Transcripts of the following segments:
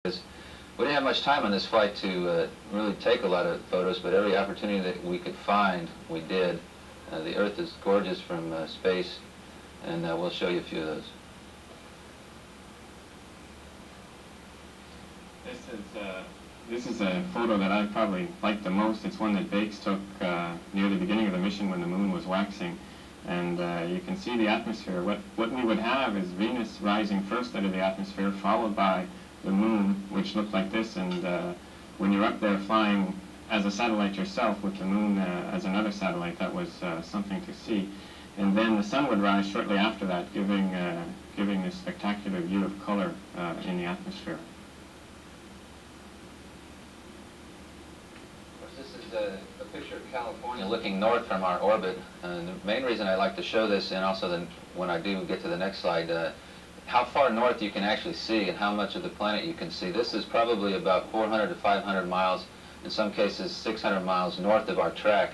We didn't have much time on this flight to really take a lot of photos, but every opportunity that we could find, we did. The Earth is gorgeous from space, and we'll show you a few of those. This is a photo that I probably like the most. It's one that Bakes took near the beginning of the mission when the moon was waxing. And you can see the atmosphere. What we would have is Venus rising first out of the atmosphere, followed by the moon, which looked like this. And when you're up there flying as a satellite yourself with the moon as another satellite, that was something to see. And then the sun would rise shortly after that, giving this spectacular view of color in the atmosphere. This is a picture of California looking north from our orbit. And the main reason I like to show this, and also when I do get to the next slide, how far north you can actually see and how much of the planet you can see. This is probably about 400 to 500 miles, in some cases 600 miles north of our track.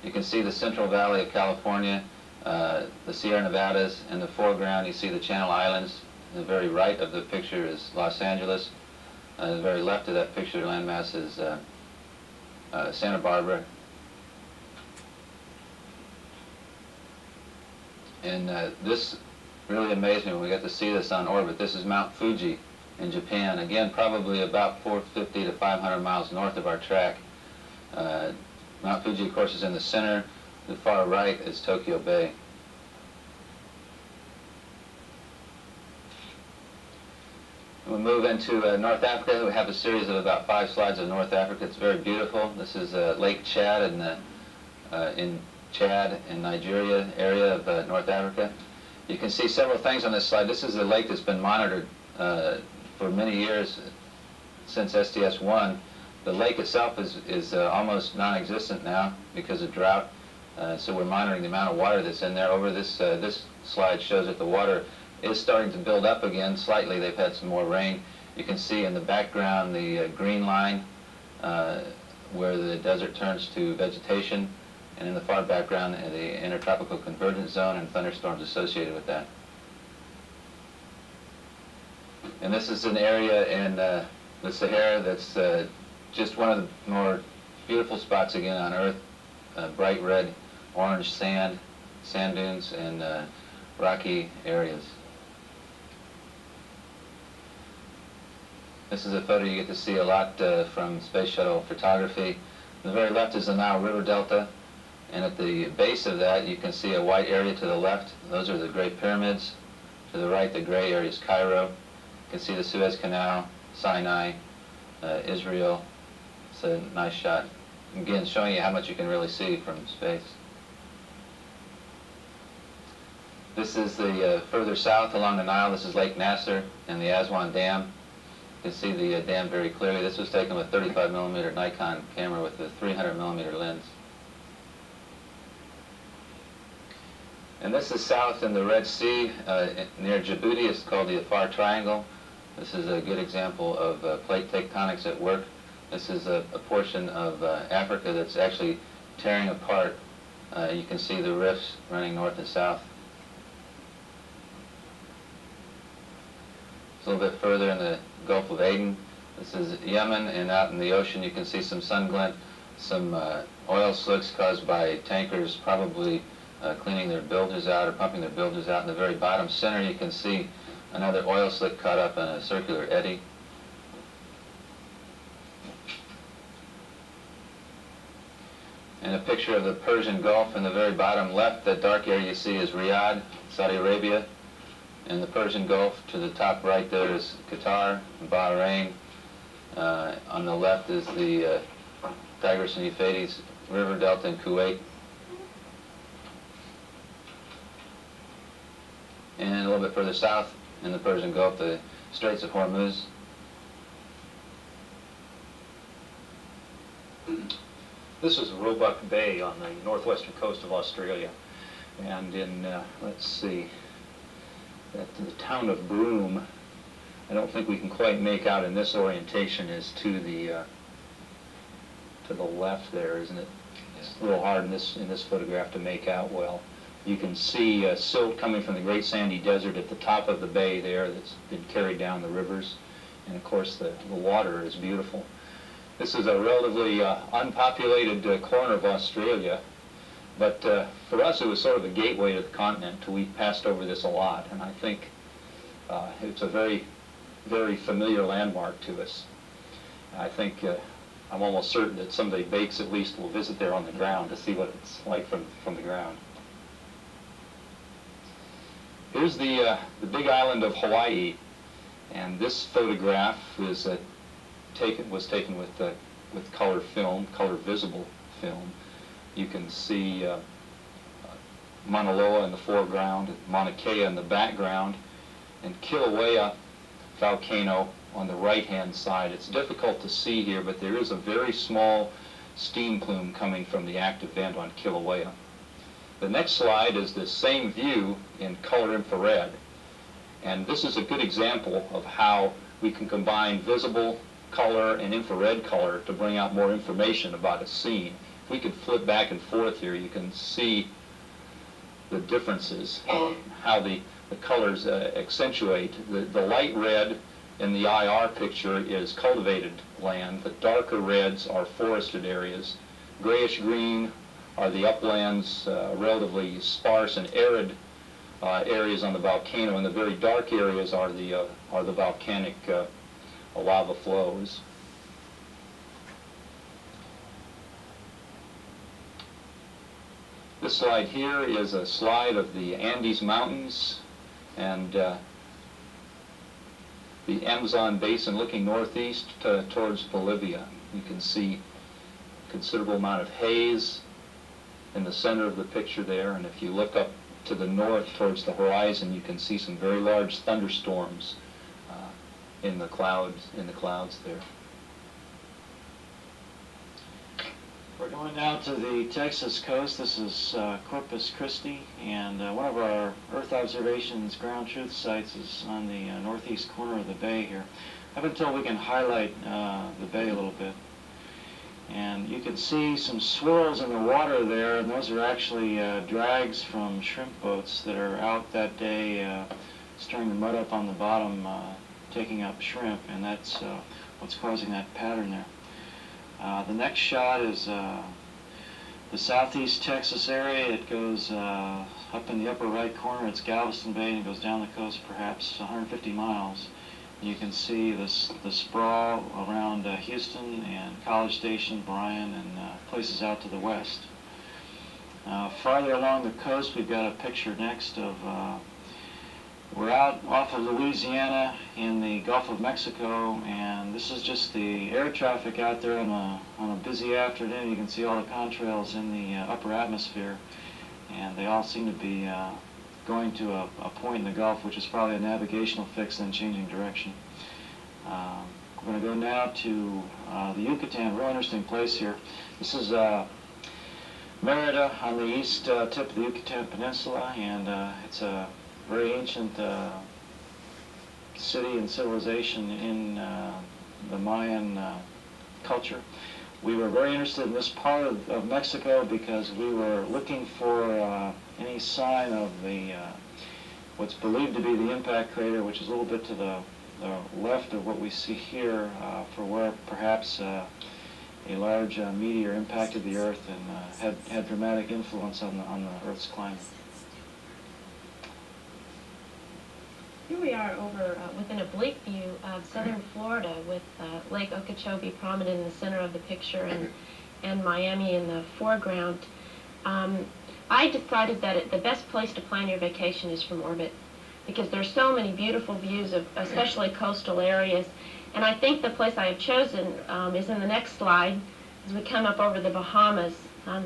You can see the Central Valley of California, the Sierra Nevadas. In the foreground you see the Channel Islands. The very right of the picture is Los Angeles. The very left of that picture landmass is Santa Barbara. And this really amazed me when we got to see this on orbit. This is Mount Fuji in Japan. Again, probably about 450 to 500 miles north of our track. Mount Fuji, of course, is in the center. The far right is Tokyo Bay. We'll move into North Africa. We have a series of about 5 slides of North Africa. It's very beautiful. This is Lake Chad in Chad and Nigeria area of North Africa. You can see several things on this slide. This is a lake that's been monitored for many years since STS-1. The lake itself is almost non-existent now because of drought. So we're monitoring the amount of water that's in there. Over this slide shows that the water is starting to build up again slightly. They've had some more rain. You can see in the background the green line where the desert turns to vegetation, and in the far background the intertropical convergence zone and thunderstorms associated with that. And this is an area in the Sahara that's just one of the more beautiful spots again on Earth. Bright red, orange sand dunes, and rocky areas. This is a photo you get to see a lot from space shuttle photography. On the very left is the Nile River Delta, and at the base of that you can see a white area to the left. Those are the Great Pyramids. To the right, the gray area is Cairo. You can see the Suez Canal, Sinai, Israel. It's a nice shot. Again, showing you how much you can really see from space. This is the further south along the Nile. This is Lake Nasser and the Aswan Dam. You can see the dam very clearly. This was taken with 35mm Nikon camera with a 300mm lens. And this is south in the Red Sea near Djibouti. It's called the Afar Triangle. This is a good example of plate tectonics at work. This is a portion of Africa that's actually tearing apart. You can see the rifts running north and south. A little bit further in the Gulf of Aden. This is Yemen, and out in the ocean you can see some sun glint, some oil slicks caused by tankers probably cleaning their bilges out or pumping their bilges out. In the very bottom center you can see another oil slick caught up in a circular eddy. And a picture of the Persian Gulf in the very bottom left. That dark area you see is Riyadh, Saudi Arabia. And the Persian Gulf to the top right there is Qatar, Bahrain. On the left is the Tigris and Euphrates River Delta in Kuwait. And a little bit further south in the Persian Gulf, the Straits of Hormuz. This is Roebuck Bay on the northwestern coast of Australia. And in, let's see, at the town of Broome, I don't think we can quite make out in this orientation, is to the left there, isn't it? It's a little hard in this photograph to make out well. You can see silt coming from the Great Sandy Desert at the top of the bay there that's been carried down the rivers. And of course, the water is beautiful. This is a relatively unpopulated corner of Australia, but for us it was sort of a gateway to the continent. We passed over this a lot, and I think it's a very, very familiar landmark to us. I think I'm almost certain that somebody bakes at least will visit there on the ground to see what it's like from the ground. Here's the big island of Hawaii, and this photograph was taken with color film, color visible film. You can see Mauna Loa in the foreground, Mauna Kea in the background, and Kilauea volcano on the right-hand side. It's difficult to see here, but there is a very small steam plume coming from the active vent on Kilauea. The next slide is the same view in color infrared, and this is a good example of how we can combine visible color and infrared color to bring out more information about a scene. If we could flip back and forth here, you can see the differences, how the colors accentuate. The light red in the IR picture is cultivated land. The darker reds are forested areas. Grayish green are the uplands, relatively sparse and arid areas on the volcano, and the very dark areas are the volcanic lava flows. This slide here is a slide of the Andes Mountains and the Amazon Basin looking northeast towards Bolivia. You can see a considerable amount of haze in the center of the picture there, and if you look up to the north towards the horizon, you can see some very large thunderstorms in the clouds there. We're going now to the Texas coast. This is Corpus Christi, and one of our Earth observations ground truth sites is on the northeast corner of the bay here. I've been told we can highlight the bay a little bit. And you can see some swirls in the water there, and those are actually drags from shrimp boats that are out that day stirring the mud up on the bottom, taking up shrimp, and that's what's causing that pattern there. The next shot is the southeast Texas area. It goes up in the upper right corner. It's Galveston Bay, and it goes down the coast perhaps 150 miles. You can see the sprawl around Houston and College Station, Bryan, and places out to the west. Farther along the coast, we've got a picture next of, we're out off of Louisiana in the Gulf of Mexico, and this is just the air traffic out there on a busy afternoon. You can see all the contrails in the upper atmosphere, and they all seem to be going to a point in the Gulf, which is probably a navigational fix, then changing direction. We're going to go now to the Yucatan, real interesting place here. This is Merida on the east tip of the Yucatan Peninsula, and it's a very ancient city and civilization in the Mayan culture. We were very interested in this part of Mexico because we were looking for any sign of the what's believed to be the impact crater, which is a little bit to the left of what we see here, for where perhaps a large meteor impacted the Earth and had dramatic influence on the Earth's climate. Here we are over within a oblique view of southern Florida with Lake Okeechobee prominent in the center of the picture and Miami in the foreground. I decided that the best place to plan your vacation is from orbit because there's so many beautiful views of especially coastal areas. And I think the place I have chosen is in the next slide. As we come up over the Bahamas,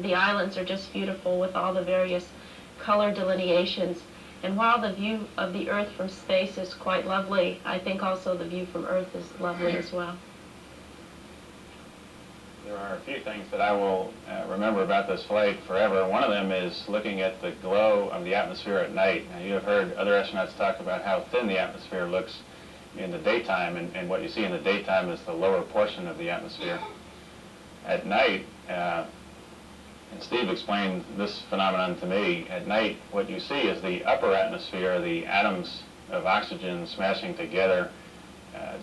the islands are just beautiful with all the various color delineations. And while the view of the Earth from space is quite lovely, I think also the view from Earth is lovely as well. There are a few things that I will remember about this flight forever. One of them is looking at the glow of the atmosphere at night. Now, you have heard other astronauts talk about how thin the atmosphere looks in the daytime, and what you see in the daytime is the lower portion of the atmosphere. At night, and Steve explained this phenomenon to me, at night what you see is the upper atmosphere, the atoms of oxygen smashing together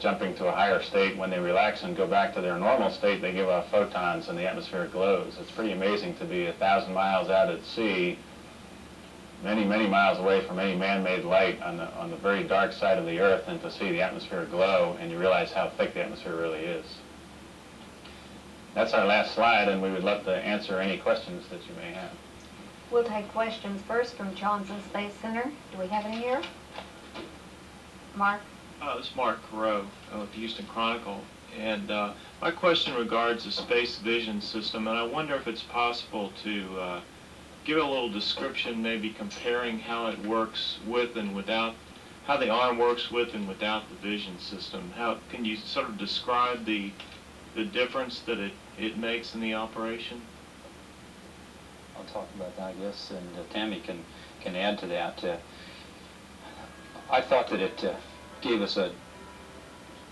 jumping to a higher state. When they relax and go back to their normal state, they give off photons and the atmosphere glows. It's pretty amazing to be 1,000 miles out at sea, many, many miles away from any man-made light on the very dark side of the Earth, and to see the atmosphere glow, and you realize how thick the atmosphere really is. That's our last slide, and we would love to answer any questions that you may have. We'll take questions first from Johnson Space Center. Do we have any here? Mark? This is Mark Carreau with the Houston Chronicle, and my question regards the space vision system, and I wonder if it's possible to give a little description, maybe comparing how it works with and without, how the arm works with and without the vision system. How can you sort of describe the difference that it makes in the operation? I'll talk about that, I guess, and Tammy can add to that. I thought that it gave us a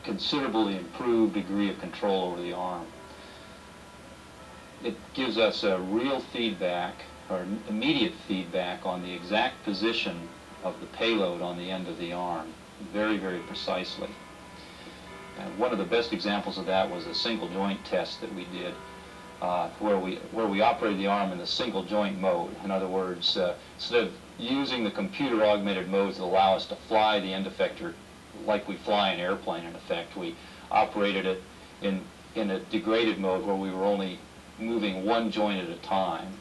considerably improved degree of control over the arm. It gives us a real feedback, or immediate feedback, on the exact position of the payload on the end of the arm, very, very precisely. And one of the best examples of that was a single joint test that we did, where we operated the arm in the single joint mode. In other words, instead of using the computer augmented modes that allow us to fly the end effector like we fly an airplane, in effect, we operated it in a degraded mode where we were only moving one joint at a time,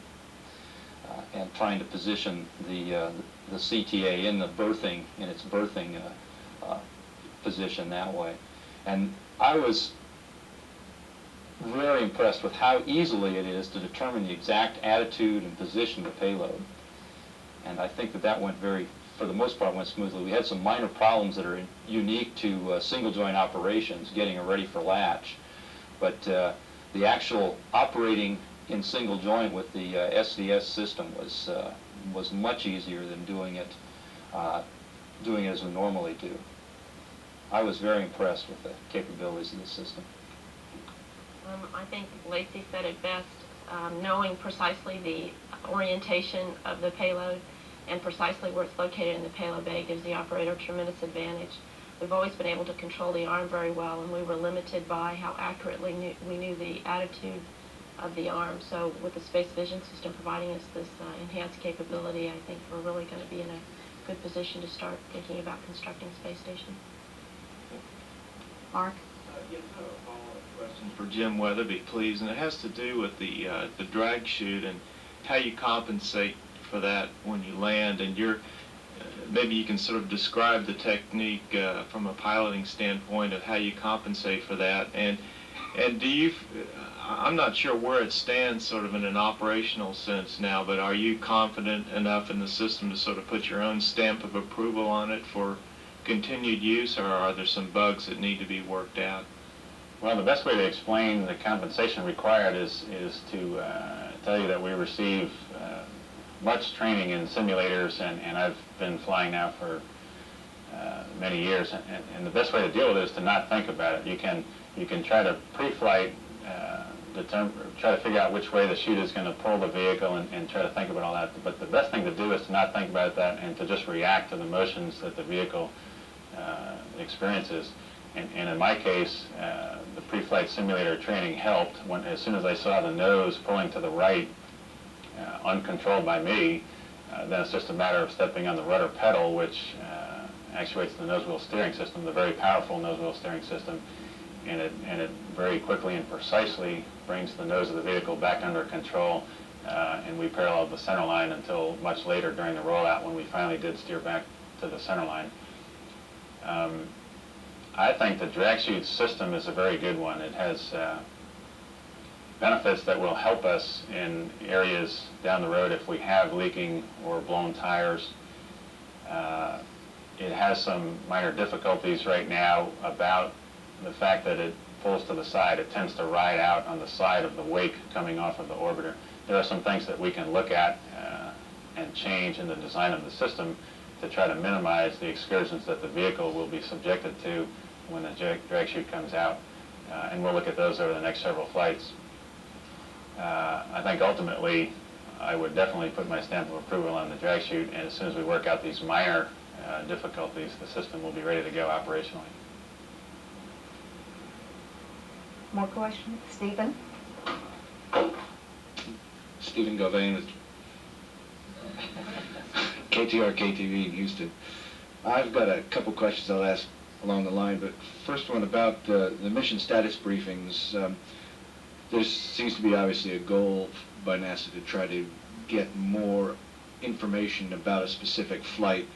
and trying to position the CTA in its berthing position that way. And I was very impressed with how easily it is to determine the exact attitude and position of the payload. And I think that went for the most part, went smoothly. We had some minor problems that are unique to single joint operations, getting it ready for latch. But the actual operating in single joint with the STS system was much easier than doing it as we normally do. I was very impressed with the capabilities of the system. I think Lacey said it best. Knowing precisely the orientation of the payload and precisely where it's located in the payload bay gives the operator a tremendous advantage. We've always been able to control the arm very well, and we were limited by how accurately we knew the attitude of the arm. So with the space vision system providing us this enhanced capability, I think we're really going to be in a good position to start thinking about constructing a space station. Mark? Yes, I have a follow-up question for Jim Weatherby, please, and it has to do with the drag chute and how you compensate for that when you land, and maybe you can sort of describe the technique from a piloting standpoint of how you compensate for that, and do you, I'm not sure where it stands sort of in an operational sense now, but are you confident enough in the system to sort of put your own stamp of approval on it for continued use, or are there some bugs that need to be worked out? Well, the best way to explain the compensation required is to tell you that we receive much training in simulators, and I've been flying now for many years, and the best way to deal with it is to not think about it. You can try to pre-flight try to figure out which way the chute is going to pull the vehicle and try to think about all that, but the best thing to do is to not think about that and to just react to the motions that the vehicle experiences. And in my case, the pre-flight simulator training helped. As soon as I saw the nose pulling to the right, uncontrolled by me, then it's just a matter of stepping on the rudder pedal, which actuates the nose wheel steering system, the very powerful nose wheel steering system, and it very quickly and precisely brings the nose of the vehicle back under control, and we paralleled the center line until much later during the rollout when we finally did steer back to the center line. I think the drag chute system is a very good one. It has benefits that will help us in areas down the road if we have leaking or blown tires. It has some minor difficulties right now about the fact that it pulls to the side. It tends to ride out on the side of the wake coming off of the orbiter. There are some things that we can look at and change in the design of the system to try to minimize the excursions that the vehicle will be subjected to when the drag chute comes out. And we'll look at those over the next several flights. I think ultimately I would definitely put my stamp of approval on the drag chute, and as soon as we work out these minor difficulties, the system will be ready to go operationally. More questions? Stephen? Stephen Gauvain with KTR KTV in Houston. I've got a couple questions I'll ask along the line, but first one about the mission status briefings. There seems to be obviously a goal by NASA to try to get more information about a specific flight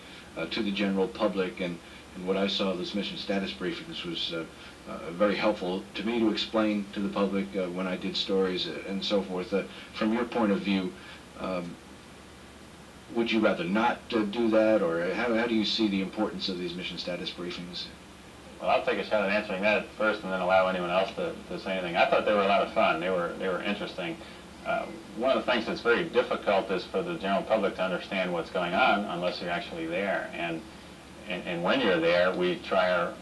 to the general public, and what I saw of those mission status briefings was very helpful to me to explain to the public when I did stories and so forth. From your point of view, would you rather not do that, or how do you see the importance of these mission status briefings? Well, I'll take a shot at answering that first and then allow anyone else to say anything. I thought they were a lot of fun. They were interesting. One of the things that's very difficult is for the general public to understand what's going on unless you're actually there. And when you're there, we try our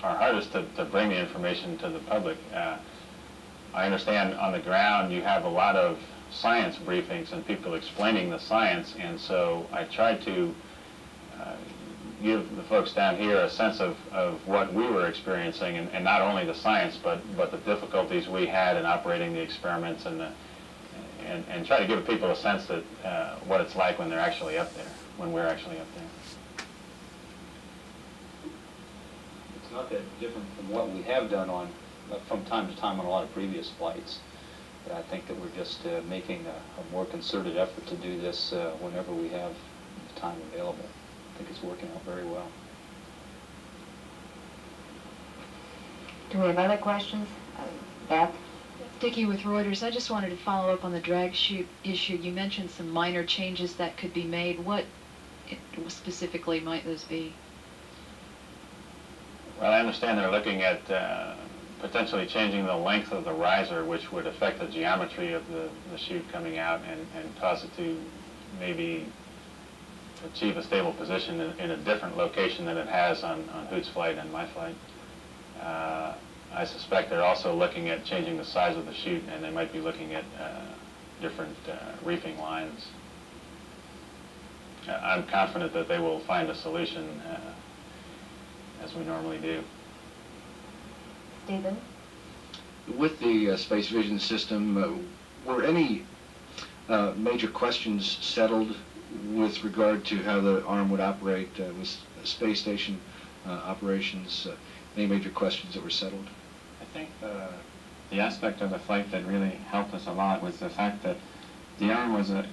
hardest to bring the information to the public. I understand on the ground you have a lot of science briefings and people explaining the science, and so I try to give the folks down here a sense of what we were experiencing, and not only the science, but the difficulties we had in operating the experiments, and try to give people a sense that what it's like when they're actually up there, when we're actually up there. It's not that different from what we have done from time to time on a lot of previous flights. But I think that we're just making a more concerted effort to do this whenever we have the time available. I think it's working out very well. Do we have other questions? Beth? Dickie with Reuters. I just wanted to follow up on the drag chute issue. You mentioned some minor changes that could be made. What specifically might those be? Well, I understand they're looking at potentially changing the length of the riser, which would affect the geometry of the chute coming out and cause it to maybe achieve a stable position in a different location than it has on Hoot's flight and my flight. I suspect they're also looking at changing the size of the chute, and they might be looking at different reefing lines. I'm confident that they will find a solution as we normally do. Stephen? With the space vision system, were any major questions settled with regard to how the arm would operate with space station operations? Any major questions that were settled? I think the aspect of the flight that really helped us a lot was the fact that the arm was an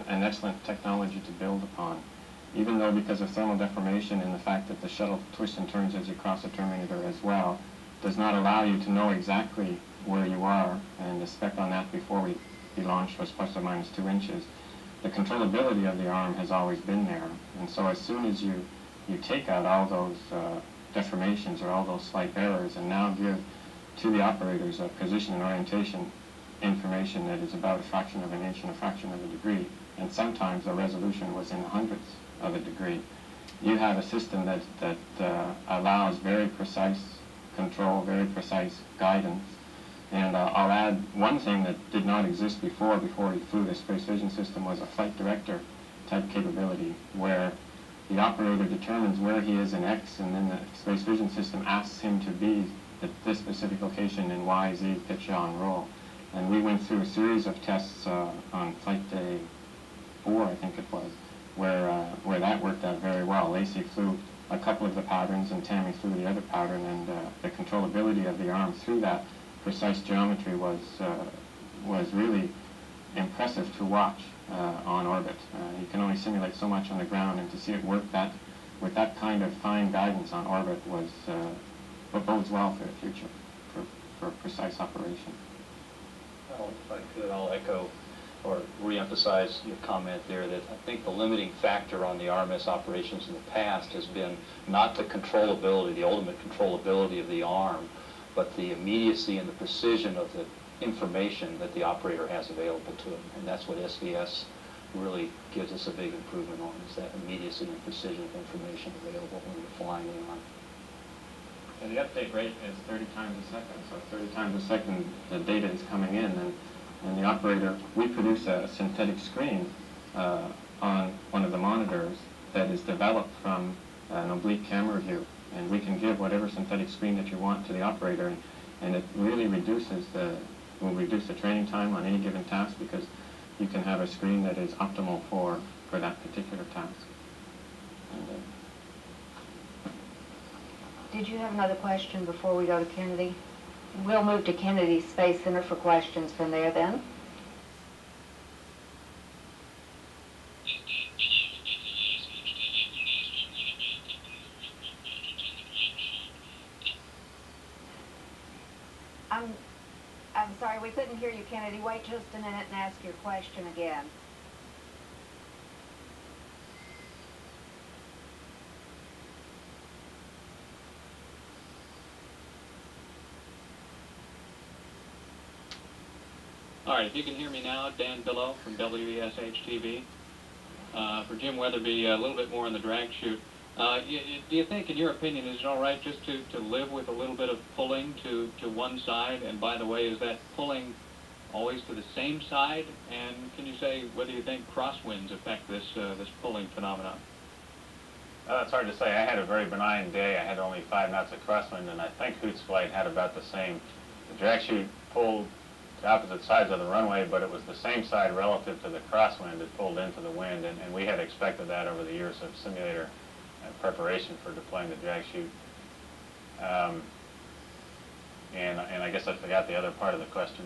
excellent technology to build upon. Even though because of thermal deformation and the fact that the shuttle twists and turns as you cross the terminator as well, does not allow you to know exactly where you are, and the spec on that before we launched was plus or minus 2 inches. The controllability of the arm has always been there, and so as soon as you take out all those deformations or all those slight errors and now give to the operators a position and orientation information that is about a fraction of an inch and a fraction of a degree, and sometimes the resolution was in the hundredths of a degree, you have a system that allows very precise control, very precise guidance. And I'll add one thing that did not exist before we flew the space vision system was a flight director type capability where the operator determines where he is in X, and then the space vision system asks him to be at this specific location in Y, Z, pitch, yaw, and roll. And we went through a series of tests on flight day 4, I think it was, where that worked out very well. Lacey flew a couple of the patterns and Tammy flew the other pattern, and the controllability of the arm through that precise geometry was really impressive to watch on orbit. You can only simulate so much on the ground, and to see it work with that kind of fine guidance on orbit was what bodes well for the future, for precise operation. Well, if I could, I'll echo or re-emphasize your comment there that I think the limiting factor on the RMS operations in the past has been not the controllability, the ultimate controllability of the arm, but the immediacy and the precision of the information that the operator has available to him. And that's what STS really gives us a big improvement on, is that immediacy and precision of information available when we're flying the arm. And the update rate is 30 times a second, so 30 times a second the data is coming in, and the operator, we produce a synthetic screen on one of the monitors that is developed from an oblique camera view and we can give whatever synthetic screen that you want to the operator, and it really will reduce the training time on any given task, because you can have a screen that is optimal for that particular task. And, Did you have another question before we go to Kennedy? We'll move to Kennedy Space Center for questions from there then. I'm sorry, we couldn't hear you, Kennedy. Wait just a minute and ask your question again. All right, if you can hear me now, Dan Billow from WESH-TV. For Jim Weatherby, a little bit more on the drag chute. Do you think, in your opinion, is it all right just to live with a little bit of pulling to one side? And by the way, is that pulling always to the same side? And can you say whether you think crosswinds affect this pulling phenomenon? Well, it's hard to say. I had a very benign day. I had only 5 knots of crosswind, and I think Hoot's flight had about the same. The drag chute pulled to opposite sides of the runway, but it was the same side relative to the crosswind. It pulled into the wind, and we had expected that over the years of simulator preparation for deploying the drag chute. And I guess I forgot the other part of the question.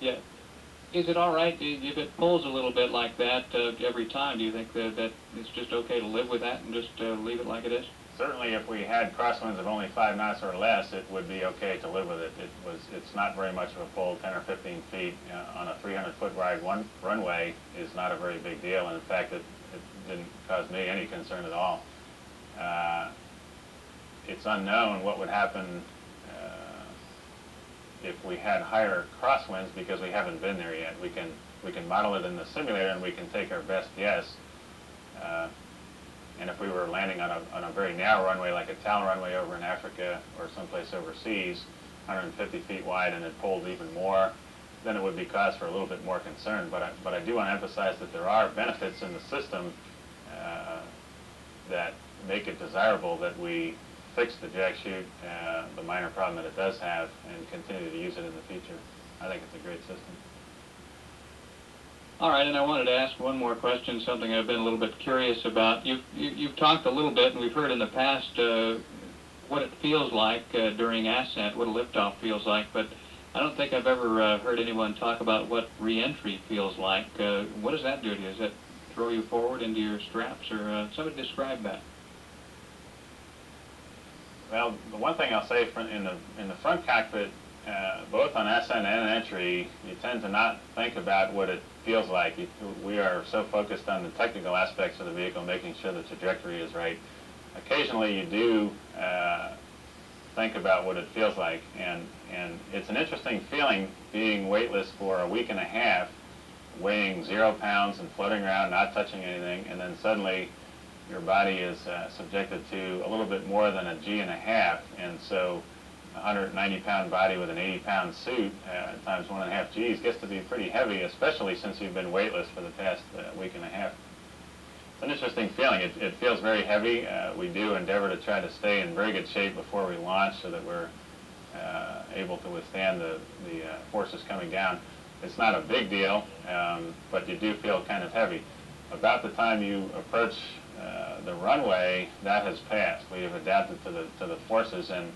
Yeah. Is it all right if it pulls a little bit like that every time? Do you think that it's just okay to live with that and just leave it like it is? Certainly, if we had crosswinds of only 5 knots or less, it would be okay to live with it. It's not very much of a pull. 10 or 15 feet on a 300-foot wide runway is not a very big deal. And in fact, it didn't cause me any concern at all. It's unknown what would happen if we had higher crosswinds, because we haven't been there yet. We can model it in the simulator, and we can take our best guess. And if we were landing on a very narrow runway, like a Tal runway over in Africa or someplace overseas, 150 feet wide, and it pulled even more, then it would be cause for a little bit more concern. But I do want to emphasize that there are benefits in the system that make it desirable that we fix the drag chute, the minor problem that it does have, and continue to use it in the future. I think it's a great system. All right, and I wanted to ask one more question, something I've been a little bit curious about. You've talked a little bit, and we've heard in the past what it feels like during ascent, what a liftoff feels like, but I don't think I've ever heard anyone talk about what re-entry feels like. What does that do to you? Does that throw you forward into your straps, or somebody describe that? Well, the one thing I'll say in the front cockpit, both on ascent and entry, you tend to not think about what it feels like. We are so focused on the technical aspects of the vehicle, making sure the trajectory is right. Occasionally you do think about what it feels like, and it's an interesting feeling being weightless for a week and a half, weighing 0 pounds and floating around, not touching anything, and then suddenly your body is subjected to a little bit more than a G and a half, and so a 190-pound body with an 80-pound suit times 1.5 Gs gets to be pretty heavy, especially since you've been weightless for the past week and a half. It's an interesting feeling. It feels very heavy. We do endeavor to try to stay in very good shape before we launch so that we're able to withstand the forces coming down. It's not a big deal, but you do feel kind of heavy. About the time you approach the runway, that has passed. We have adapted to the forces, and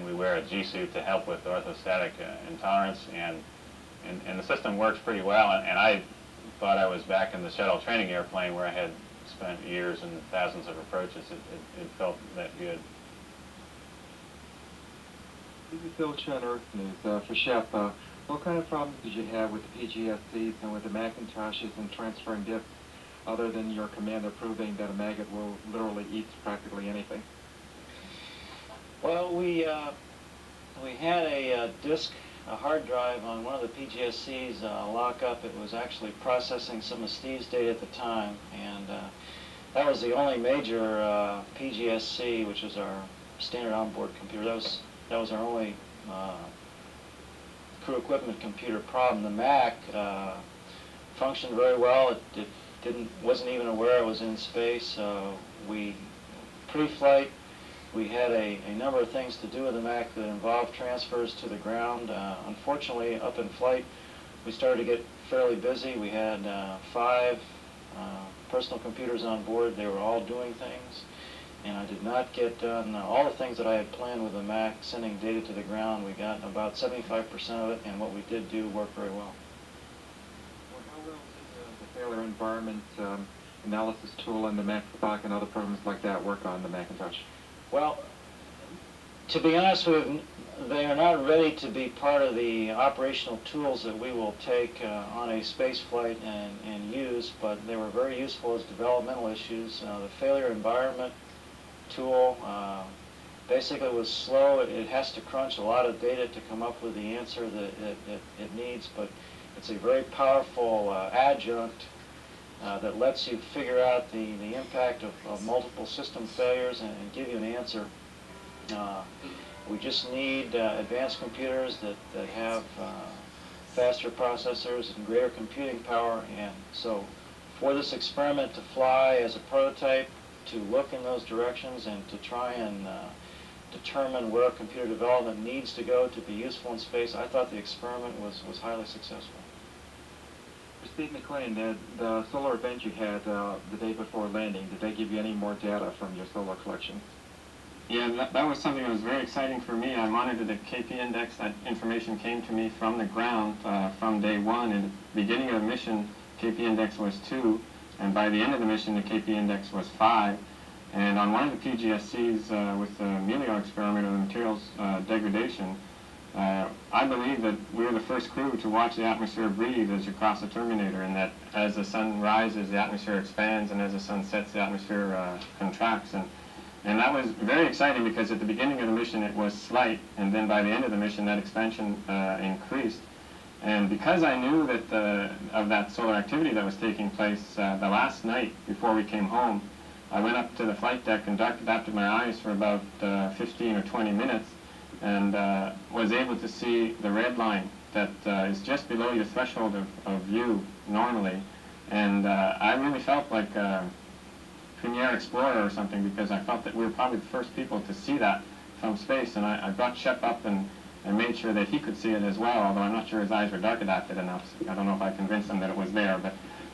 we wear a G-suit to help with orthostatic intolerance, and the system works pretty well. And I thought I was back in the shuttle training airplane where I had spent years and thousands of approaches. It felt that good. This is Bill Chen, Earth News. For Shep, what kind of problems did you have with the PGSCs and with the Macintoshes and transferring disk, other than your commander proving that a maggot will literally eat practically anything? Well, we had a disk, a hard drive on one of the PGSCs lockup. It was actually processing some of Steve's data at the time, and that was the only major PGSC, which is our standard onboard computer. That was our only crew equipment computer problem. The Mac functioned very well. It wasn't even aware it was in space. We pre-flight, we had a number of things to do with the Mac that involved transfers to the ground. Unfortunately, up in flight, we started to get fairly busy. We had 5 personal computers on board. They were all doing things, and I did not get done all the things that I had planned with the Mac, sending data to the ground. We got about 75% of it, and what we did do worked very well. Well, how well did the failure environment analysis tool and the Mac Stock and other programs like that work on the Macintosh? Well, to be honest with you, they are not ready to be part of the operational tools that we will take on a space flight and use, but they were very useful as developmental issues. The failure environment tool basically was slow. It has to crunch a lot of data to come up with the answer that it needs, but it's a very powerful adjunct that lets you figure out the impact of multiple system failures and give you an answer. We just need advanced computers that have faster processors and greater computing power, and so for this experiment to fly as a prototype, to look in those directions and to try and determine where computer development needs to go to be useful in space, I thought the experiment was highly successful. Steve McLean, the solar event you had the day before landing, did they give you any more data from your solar collection? Yeah, that was something that was very exciting for me. I monitored the KP index. That information came to me from the ground from day 1. In the beginning of the mission, KP index was 2, and by the end of the mission, the KP index was 5. And on one of the PGSCs with the Melio experiment of the materials degradation, I believe that we're the first crew to watch the atmosphere breathe as you cross the terminator, and that as the sun rises, the atmosphere expands, and as the sun sets, the atmosphere contracts. And that was very exciting because at the beginning of the mission it was slight, and then by the end of the mission that expansion increased. And because I knew that of that solar activity that was taking place the last night before we came home, I went up to the flight deck and dark adapted my eyes for about 15 or 20 minutes, and was able to see the red line that is just below your threshold of view normally. And I really felt like Premier Explorer or something, because I felt that we were probably the first people to see that from space, and I brought Shep up and made sure that he could see it as well, although I'm not sure his eyes were dark adapted enough. So I don't know if I convinced him that it was there, but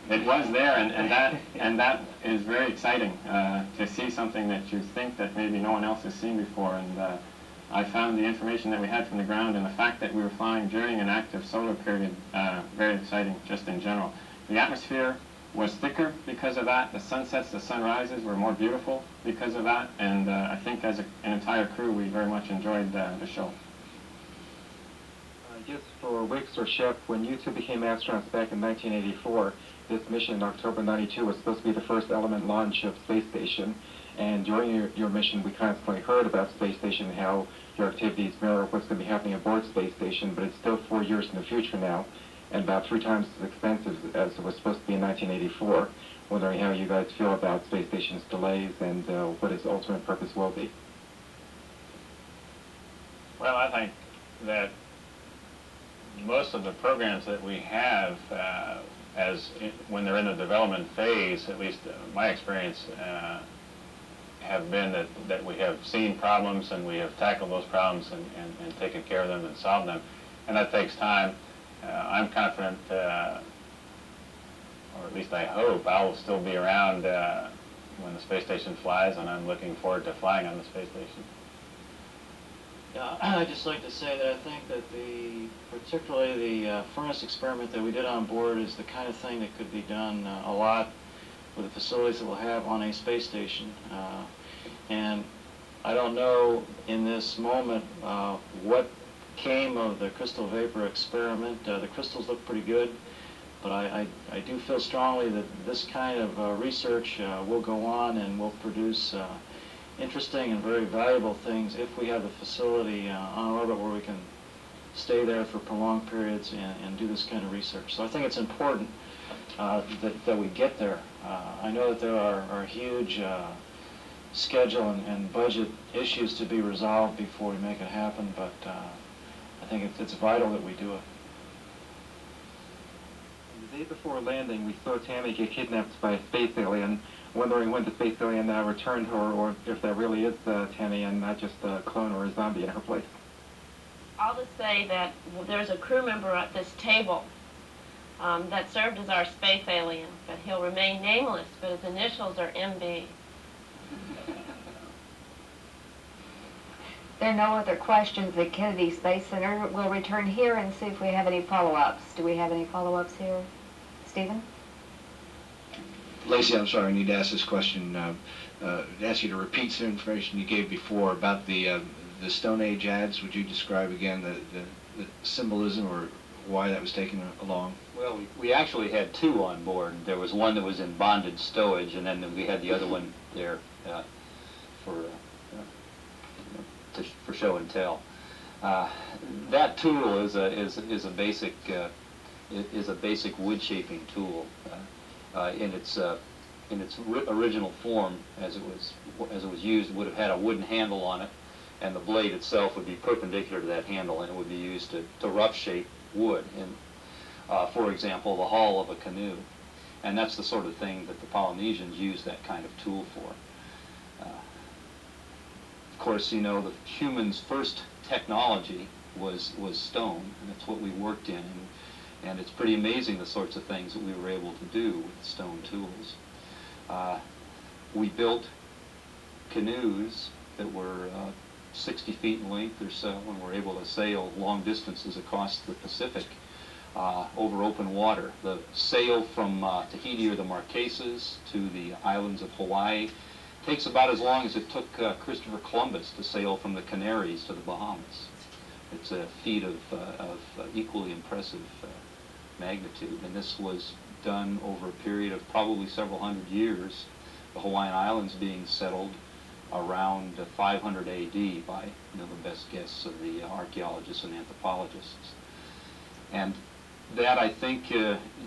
it was there, and that is very exciting to see something that you think that maybe no one else has seen before. And I found the information that we had from the ground and the fact that we were flying during an active solar period very exciting just in general. The atmosphere was thicker because of that. The sunsets, the sunrises were more beautiful because of that, and I think as an entire crew we very much enjoyed the show. I guess for Wicks or Shep, when you two became astronauts back in 1984, this mission in October 92 was supposed to be the first element launch of Space Station, and during your mission we constantly heard about Space Station, how your activities mirror what's going to be happening aboard Space Station, but it's still 4 years in the future now, and about 3 times as expensive as it was supposed to be in 1984. Wondering how you guys feel about Space Station's delays and what its ultimate purpose will be. Well, I think that most of the programs that we have, when they're in the development phase, at least my experience, have been that we have seen problems and we have tackled those problems and taken care of them and solved them, and that takes time. I'm confident, or at least I hope, I will still be around when the space station flies, and I'm looking forward to flying on the space station. Yeah, I'd just like to say that I think that particularly the furnace experiment that we did on board is the kind of thing that could be done a lot with the facilities that we'll have on a space station. And I don't know in this moment what came of the crystal vapor experiment. The crystals look pretty good, but I do feel strongly that this kind of research will go on and will produce interesting and very valuable things if we have the facility on orbit where we can stay there for prolonged periods and do this kind of research. So I think it's important that we get there. I know that there are huge schedule and budget issues to be resolved before we make it happen, but I think it's vital that we do it. The day before landing, we saw Tammy get kidnapped by a space alien wondering when the space alien returned her, or if there really is Tammy and not just a clone or a zombie in her place. I'll just say that there's a crew member at this table that served as our space alien, but he'll remain nameless, but his initials are MB. There are no other questions. The Kennedy Space Center will return here and see if we have any follow-ups. Do we have any follow-ups here? Stephen? Lacey, I'm sorry, I need to ask this question. Ask you to repeat some information you gave before about the Stone Age ads. Would you describe again the symbolism or why that was taken along? Well, we actually had two on board. There was one that was in bonded stowage, and then we had the other one there for show and tell. That tool is a basic wood shaping tool. In its original form, as it was used, would have had a wooden handle on it, and the blade itself would be perpendicular to that handle, and it would be used to rough shape wood in, for example, the hull of a canoe. And that's the sort of thing that the Polynesians used that kind of tool for. Of course, you know, the humans' first technology was stone, and that's what we worked in. And it's pretty amazing the sorts of things that we were able to do with stone tools. We built canoes that were 60 feet in length or so, and were able to sail long distances across the Pacific over open water. The sail from Tahiti or the Marquesas to the islands of Hawaii takes about as long as it took Christopher Columbus to sail from the Canaries to the Bahamas. It's a feat of equally impressive magnitude, and this was done over a period of probably several hundred years, the Hawaiian Islands being settled around 500 A.D. by the best guess of the archaeologists and anthropologists. And that, I think,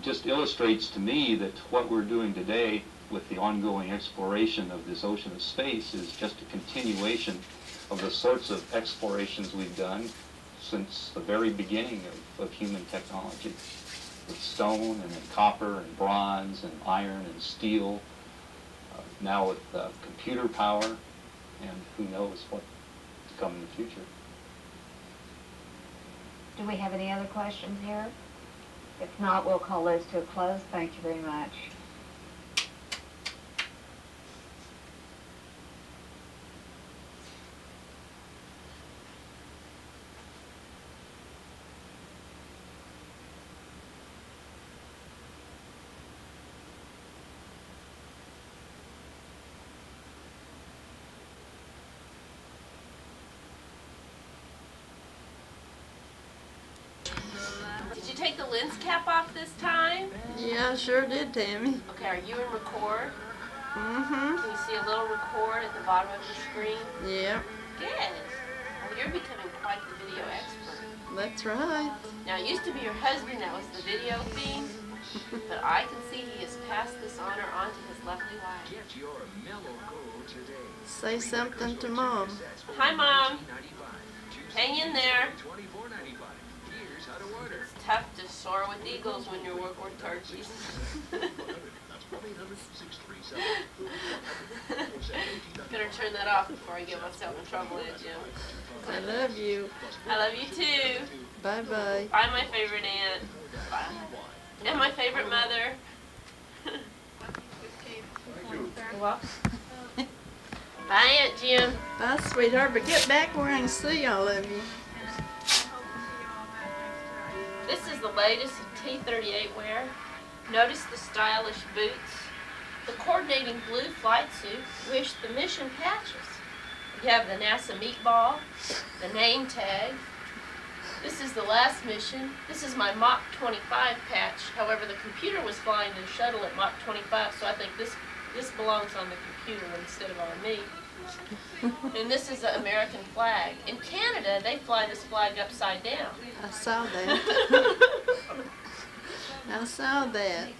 just illustrates to me that what we're doing today with the ongoing exploration of this ocean of space is just a continuation of the sorts of explorations we've done since the very beginning of human technology, with stone and then copper and bronze and iron and steel, now with computer power, and who knows what to come in the future. Do we have any other questions here? If not, we'll call those to a close. Thank you very much. Did you take the lens cap off this time? Yeah, I sure did, Tammy. Okay, are you in record? Mm-hmm. Can you see a little record at the bottom of the screen? Yep, Good. Well, you're becoming quite the video expert. that's right. Now, it used to be your husband that was the video fiend, but I can see he has passed this honor on to his lovely wife. Say something to Mom. Hi, Mom. Hang in there. It's tough to soar with eagles when you're with turkeys. Better turn that off before I get myself in trouble there, Jim. I love you. I love you too. Bye-bye. Bye, my favorite aunt. Bye. And my favorite mother. You're welcome. Bye, Aunt Jim. Bye, sweetheart, but get back where I can see all of you. This is the latest in T-38 wear. Notice the stylish boots, the coordinating blue flight suit, wish the mission patches. You have the NASA meatball, the name tag. This is the last mission. This is my Mach 25 patch. However, the computer was flying the shuttle at Mach 25, so I think this belongs on the computer instead of on me. And this is the American flag. In Canada, they fly this flag upside down. I saw that. I saw that.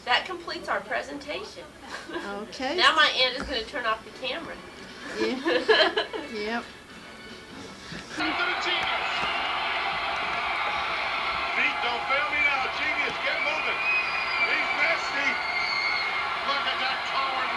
That completes our presentation. Okay. Now my aunt is going to turn off the camera. Yeah. Yep. Pete, don't fail me now. Genius, get moving. He's nasty. Look at that coward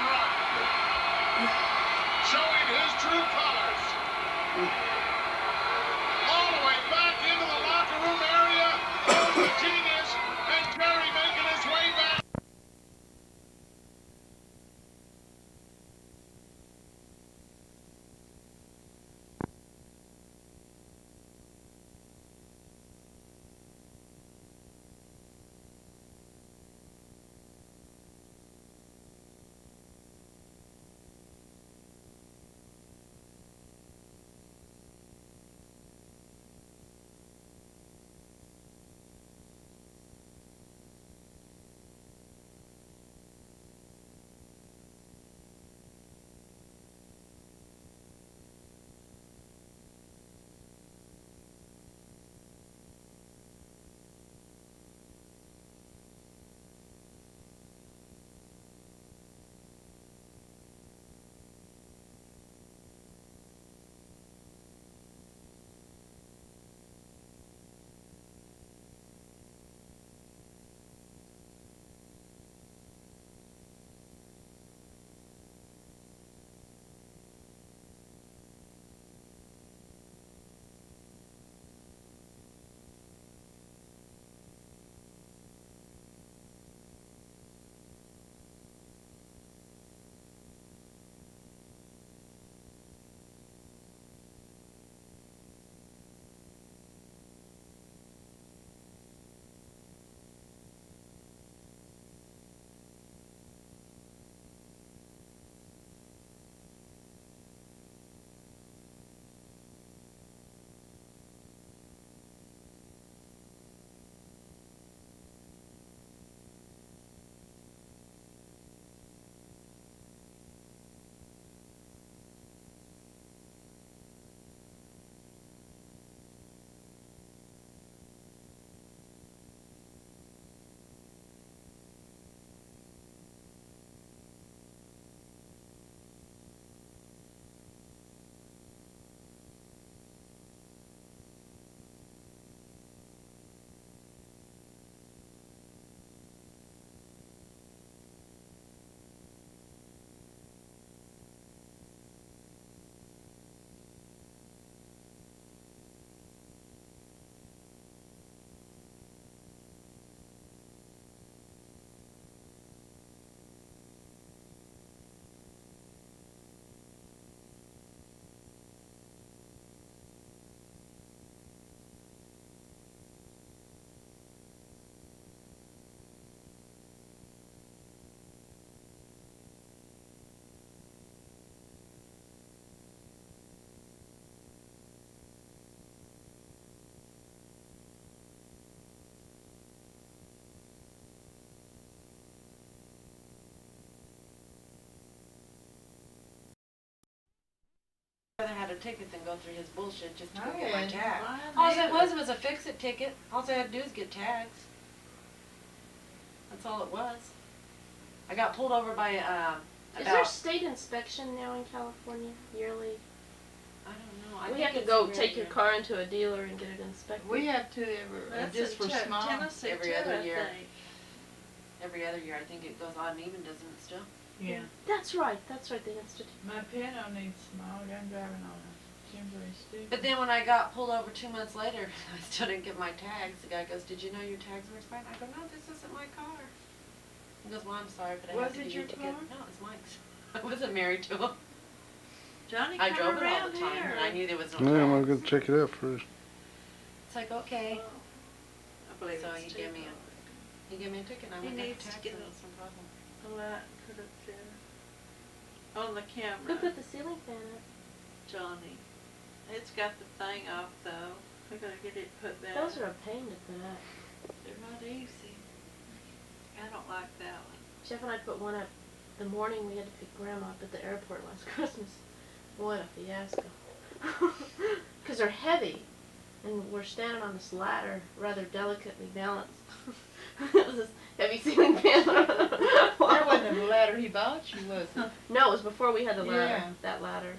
rather had a ticket than go through his bullshit just to Oh, go get my yeah, tag. mine All it either. was a fix-it ticket. All I had to do is get tags. That's all it was. I got pulled over by Is there state inspection now in California yearly? I don't know. I We think have to it's go every take your year. car into a dealer and get it inspected. We have to ever, That's just in for small. Tennessee every other year. Every other year, I think it goes odd and even, doesn't it still? Yeah. That's right, the institute. My piano needs small, I'm driving on a temporary stick. But then when I got pulled over 2 months later, I still didn't get my tags. The guy goes, "Did you know your tags were expired?" I go, "No, this isn't my car." He goes, "Well, I'm sorry, but I have Was to it give your you a ticket." car? No, it's Mike's. I wasn't married to him. Johnny, I come drove it all around the time, here. and I knew there was no Yeah, I'm tags. gonna go check it out first. It's like, okay. I believe So it's he too gave me far. he gave me a ticket, and I He went got needs the to tags, get and a- it was no problem. A light put up there. On the Who camera, put the ceiling fan up? Johnny. It's got the thing off though. We're gonna get it put back. Those are a pain to put up. They're not easy. I don't like that one. Jeff and I put one up the morning we had to pick Grandma up at the airport last Christmas. What a fiasco. Because they're heavy, and we're standing on this ladder, rather delicately balanced. It was this heavy ceiling fan. That wasn't the ladder he bought you, was it? No, it was before we had the ladder. Yeah. That ladder.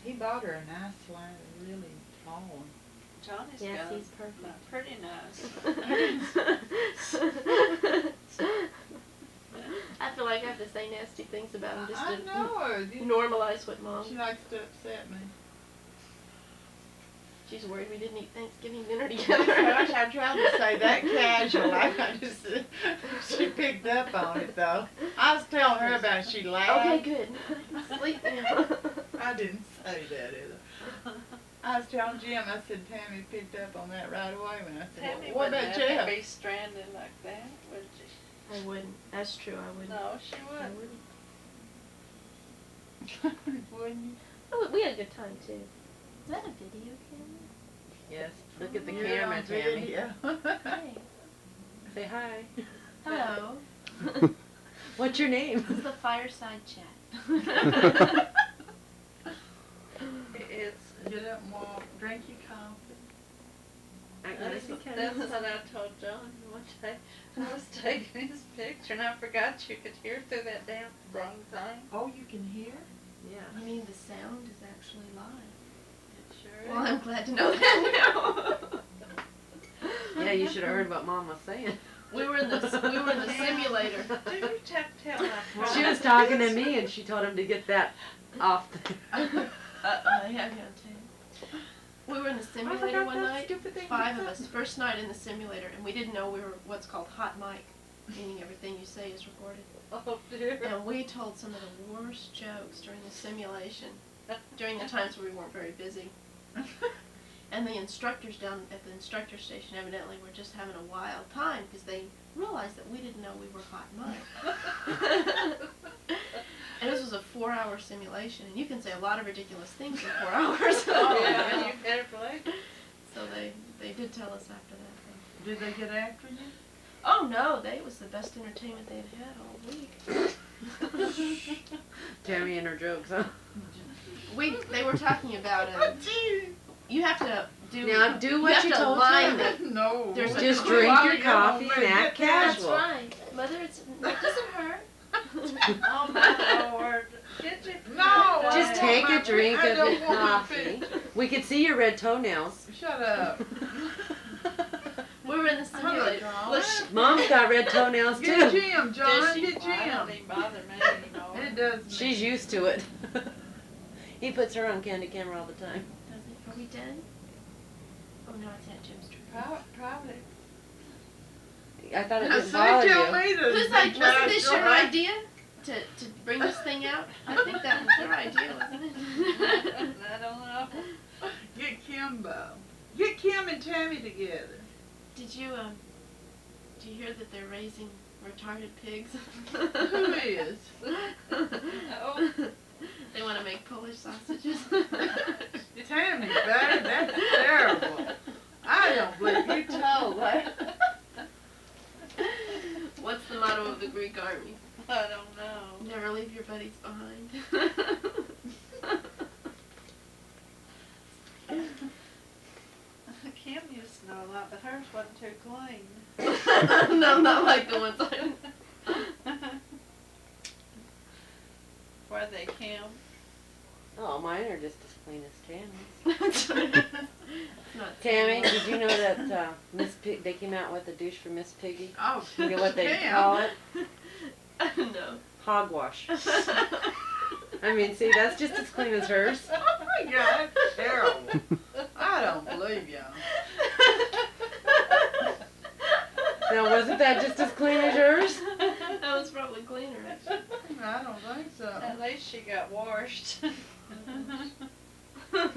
He bought her a nice ladder, really tall one. Johnny's Yes, got he's perfect. pretty nice. I feel like I have to say nasty things about him just I to know. normalize what Mom. She likes to upset me. She's worried we didn't eat Thanksgiving dinner Gosh, together. I tried to say that casual. I just, she picked up on it though. I was telling her about it. She laughed. Okay, good. Sleep now. I didn't say that either. I was telling Jim, I said, Tammy picked up on that right away when I said, Tammy what wouldn't about have Jeff? to be stranded like that, would she? I wouldn't. That's true, I wouldn't. No, she I wouldn't. wouldn't. Wouldn't you? Oh, we had a good time, too. Is that a video camera? Yes. Look at the You're camera, on Tammy. video. Hey. Say hi. Hello. What's your name? This is the fireside chat. It's get up and walk, drink your coffee. That's what I told John one day. I was taking his picture and I forgot you could hear through that damn wrong thing. Oh, you can hear? Yeah. I mean, the sound is actually live. It sure Well, is. I'm glad to know that now. Yeah, you should have heard what Mom was saying. We were in the simulator. Do you tell my She was talking to me, and she told him to get that off. Yeah, too. We were in the simulator one night, 5 of us, first night in the simulator, and we didn't know we were what's called hot mic, meaning everything you say is recorded. Oh dear. And we told some of the worst jokes during the simulation, during the times where we weren't very busy. And the instructors down at the instructor station evidently were just having a wild time because they realized that we didn't know we were hot mic. And this was a 4-hour simulation, and you can say a lot of ridiculous things in 4 hours. Oh yeah, you better play. So they did tell us after that. Did they get after you? Oh no, it was the best entertainment they'd had all week. Tammy and her jokes, huh? They were talking about you have to do. Now do what you have to told line Tammy. it. No. There's a Just clue. drink your Yeah, coffee but and act That's casual. right, Mother. It doesn't hurt. Oh my Lord. Did you? No. Just take a drink I of don't your want my coffee. We could see your red toenails. Shut up. We were in the simulator. Mom's got red toenails Get too. Jim, John. she? Get Well, I don't Jim. even bother me anymore. It does. She's used to it. He puts her on candy camera all the time. Are we done? Oh no, it's Aunt Jim's turn. Probably. I thought it I didn't say, bother tell you. me to Whose be idea? Wasn't this your casual. idea to bring this thing out? I think that was your idea, wasn't it? I don't know. Get Kimbo. Get Kim and Tammy together. Did you do you hear that they're raising retarded pigs? Who is? Oh. They want to make Polish sausages. Tammy, baby, that's terrible. I don't believe you told that. What's the motto of the Greek army? I don't know. Never leave your buddies behind. Kim used to know a lot, but hers wasn't too clean. No, not like the ones I... Were they, Kim? Oh, mine are just as clean as Tammy's. Not Tammy, similar. did you know that Miss Pig, they came out with a douche for Miss Piggy? Oh, You know what they Kim. call it? No. Hogwash. I mean, see, that's just as clean as hers. Oh my God, that's terrible. I don't believe you. Now, wasn't that just as clean as yours? That was probably cleaner, actually. I don't think so. At least she got washed. Thought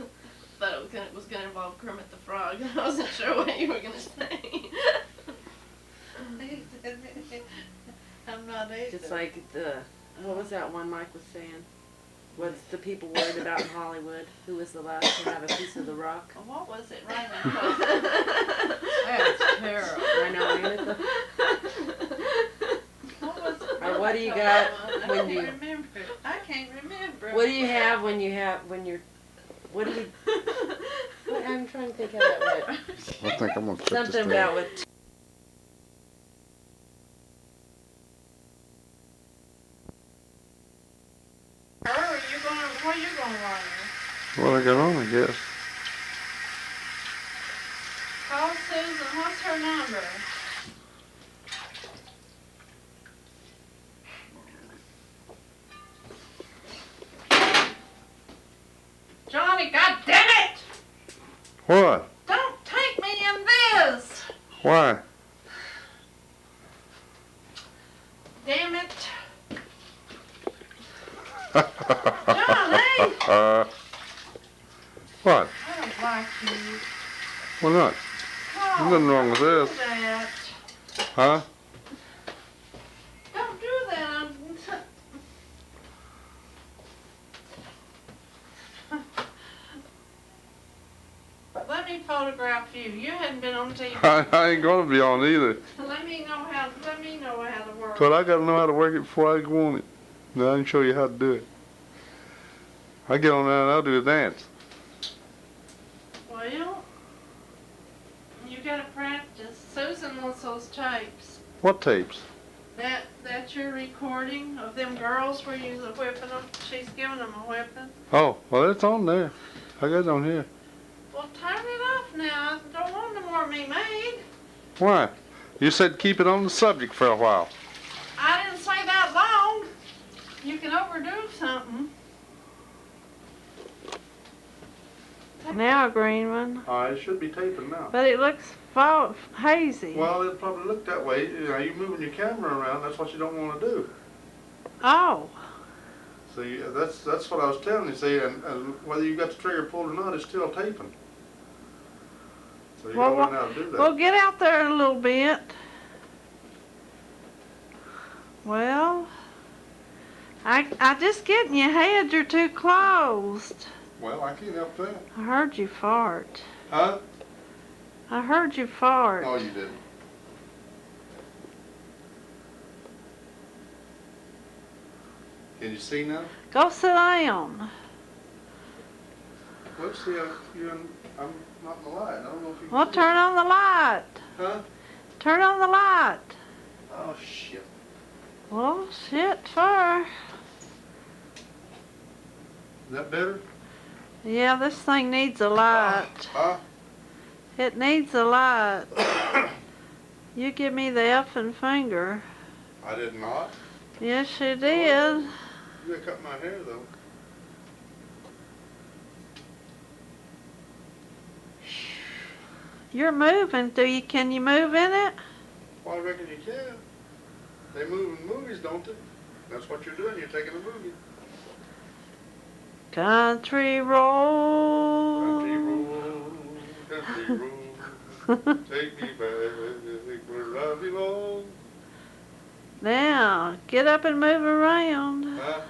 it was gonna involve Kermit the Frog. I wasn't sure what you were gonna say. I'm not either. Just like what was that one Mike was saying? What's the people worried about in Hollywood? Who was the last to have a piece of the rock? What was it, Raymond? That's terrible. I know, ain't it? What was it? Or what do you Raymond got told me? when I you- can't remember. I can't remember. What do you have when you're, what do you, what, I'm trying to think how that went. I think I'm gonna quit this Something thing. about with, Where you gonna run her? Well, I got on, I guess. Call Susan. What's her number? Johnny, God damn it! What? Don't take me in this! Why? Damn it! What? I don't like you. Well, not. Oh, There's nothing wrong with don't this. do that. Huh? Don't do that. Let me photograph you. You hadn't been on TV. I ain't gonna be on either. Let me know how to work. But I gotta know how to work it before I go on it. Now I can show you how to do it. I get on there and I'll do a dance. Well, you gotta practice. Susan wants those tapes. What tapes? That's your recording of them girls where you was whipping them. She's giving them a whipping. Oh, well, it's on there. I got it on here. Well, turn it off now. I don't want no more of me made. Why? You said keep it on the subject for a while. I didn't say that long. You can overdo something. Now, green one. It should be taping now. But it looks hazy. Well, it probably look that way. You know, you're moving your camera around. That's what you don't want to do. Oh. See, that's what I was telling you. See, and whether you got the trigger pulled or not, it's still taping. So you gotta learn how to do that. Well, get out there a little bit. Well, I just getting your head. You're too closed. Well, I can't help that. I heard you fart. Huh? I heard you fart. No, you didn't. Can you see now? Go sit down. Let's see. I'm not in the light. I don't know if you can Well, see turn it. on the light. Huh? Turn on the light. Oh, shit. Well, shit, fur. Is that better? Yeah, this thing needs a light. Huh? It needs a light. You give me the effing finger. I did not. Yes, you did. You gotta cut my hair, though. You're moving. Can you move in it? Well, I reckon you can. They move in movies, don't they? That's what you're doing. You're taking a movie. Country road. Country road, country road, take me back where I belong. Now, get up and move around. Huh?